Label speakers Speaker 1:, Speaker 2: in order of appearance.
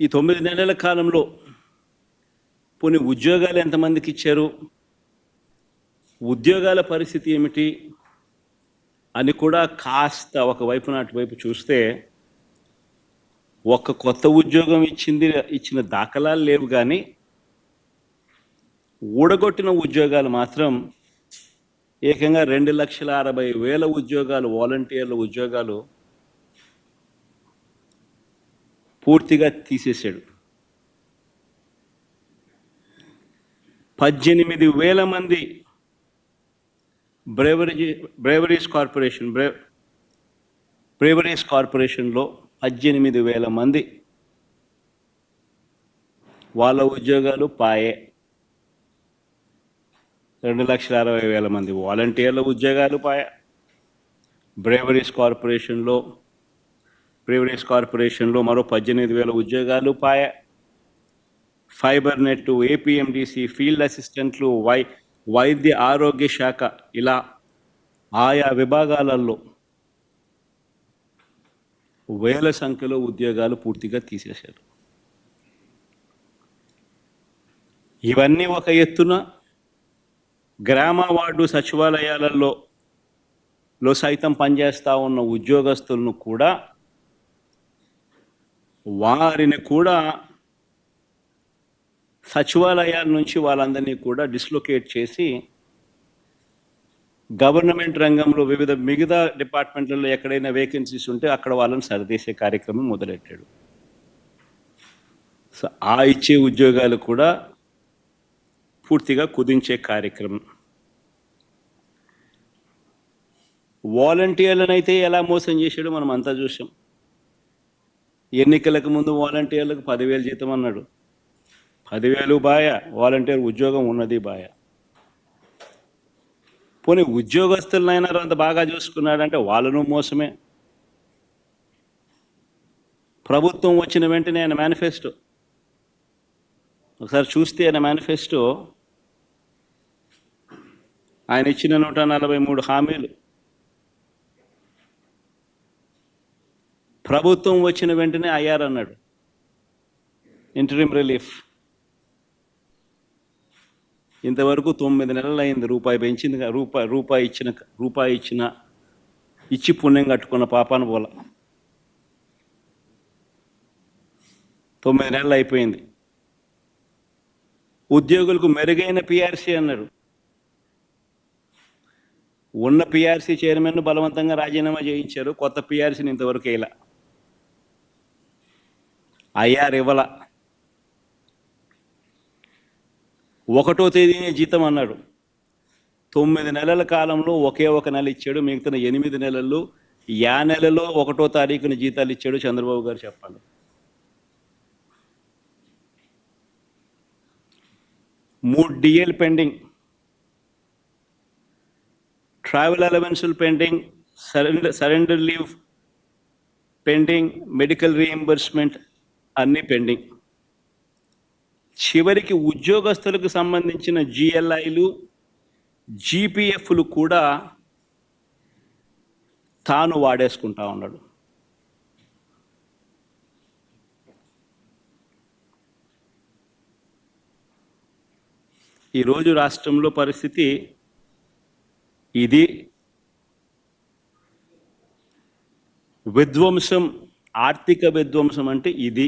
Speaker 1: ఈ 9 నెలల కాలంలో పోనీ ఉద్యోగాలు ఎంతమందికి ఇచ్చారు, ఉద్యోగాల పరిస్థితి ఏమిటి అని కూడా కాస్త ఒకవైపు అటువైపు చూస్తే ఒక్క కొత్త ఉద్యోగం ఇచ్చిన దాఖలాలు లేవు, కానీ ఊడగొట్టిన ఉద్యోగాలు మాత్రం ఏకంగా 2,60,000 ఉద్యోగాలు, వాలంటీర్ల ఉద్యోగాలు పూర్తిగా తీసేశాడు. 18,000 మంది బ్రేవరీస్ కార్పొరేషన్లో 18,000 మంది వాళ్ళ ఉద్యోగాలు పాయే. 2,60,000 మంది వాలంటీర్ల ఉద్యోగాలు పాయే. బ్రేవరీస్ కార్పొరేషన్లో మరో 18,000 ఉద్యోగాలు పాయే. ఫైబర్ నెట్, ఏపీఎండిసి, ఫీల్డ్ అసిస్టెంట్లు, వైద్య ఆరోగ్య శాఖ, ఇలా ఆయా విభాగాలలో వేల సంఖ్యలో ఉద్యోగాలు పూర్తిగా తీసేశారు. ఇవన్నీ ఒక ఎత్తున గ్రామ వార్డు సచివాలయాలలో సైతం పనిచేస్తూ ఉన్న ఉద్యోగస్తులను కూడా, వారిని కూడా సచివాలయాల నుంచి వాళ్ళందరినీ కూడా డిస్లొకేట్ చేసి గవర్నమెంట్ రంగంలో మిగతా డిపార్ట్మెంట్లలో ఎక్కడైనా వేకెన్సీస్ ఉంటే అక్కడ వాళ్ళని సరిదేసే కార్యక్రమం మొదలెట్టాడు. సో ఆ ఇచ్చే ఉద్యోగాలు కూడా పూర్తిగా కుదించే కార్యక్రమం. వాలంటీర్లనైతే ఎలా మోసం చేశాడో మనం అంతా చూసాం. ఎన్నికలకు ముందు వాలంటీర్లకు 10,000 జీతం అన్నాడు. 10,000 బాయ, వాలంటీర్ ఉద్యోగం ఉన్నది బాయ. పోనీ ఉద్యోగస్తులనైనా అంత బాగా చూసుకున్నాడంటే వాళ్ళను మోసమే. ప్రభుత్వం వచ్చిన వెంటనే ఆయన మేనిఫెస్టో ఒకసారి చూస్తే, ఆయన మేనిఫెస్టో ఆయన ఇచ్చిన 143 హామీలు ప్రభుత్వం వచ్చిన వెంటనే అయ్యారన్నాడు. ఇంటరిమ్ రిలీఫ్ ఇంతవరకు 9 నెలలు అయింది. రూపాయి పెంచింది, రూపాయి ఇచ్చి పుణ్యం కట్టుకున్న పాపాను పోల. 9 నెలలు అయిపోయింది. ఉద్యోగులకు మెరుగైన పిఆర్సీ అన్నాడు. ఉన్న పిఆర్సీ చైర్మన్ బలవంతంగా రాజీనామా చేయించారు. కొత్త పిఆర్సీని ఇంతవరకు ఇలా ఇవ్వాల. 1వ తేదీనే జీతం అన్నాడు. 9 నెలల కాలంలో ఒకే ఒక నెల ఇచ్చాడు. మిగతా 8 నెలల్లో నెలలో 1వ తారీఖున జీతాలు ఇచ్చాడు. చంద్రబాబు గారు చెప్పాలి. 3 డిఎల్ పెండింగ్, ట్రావెల్ అలవెన్సులు pending, surrender leave pending, medical reimbursement అన్నీ పెండింగ్. చివరికి ఉద్యోగస్తులకు సంబంధించిన జిఎల్ఐలు, జీపీఎఫ్లు కూడా తాను వాడేసుకుంటా ఉన్నాడు. ఈరోజు రాష్ట్రంలో పరిస్థితి ఇది. విధ్వంసం, ఆర్థిక విధ్వంసం అంటే ఇది.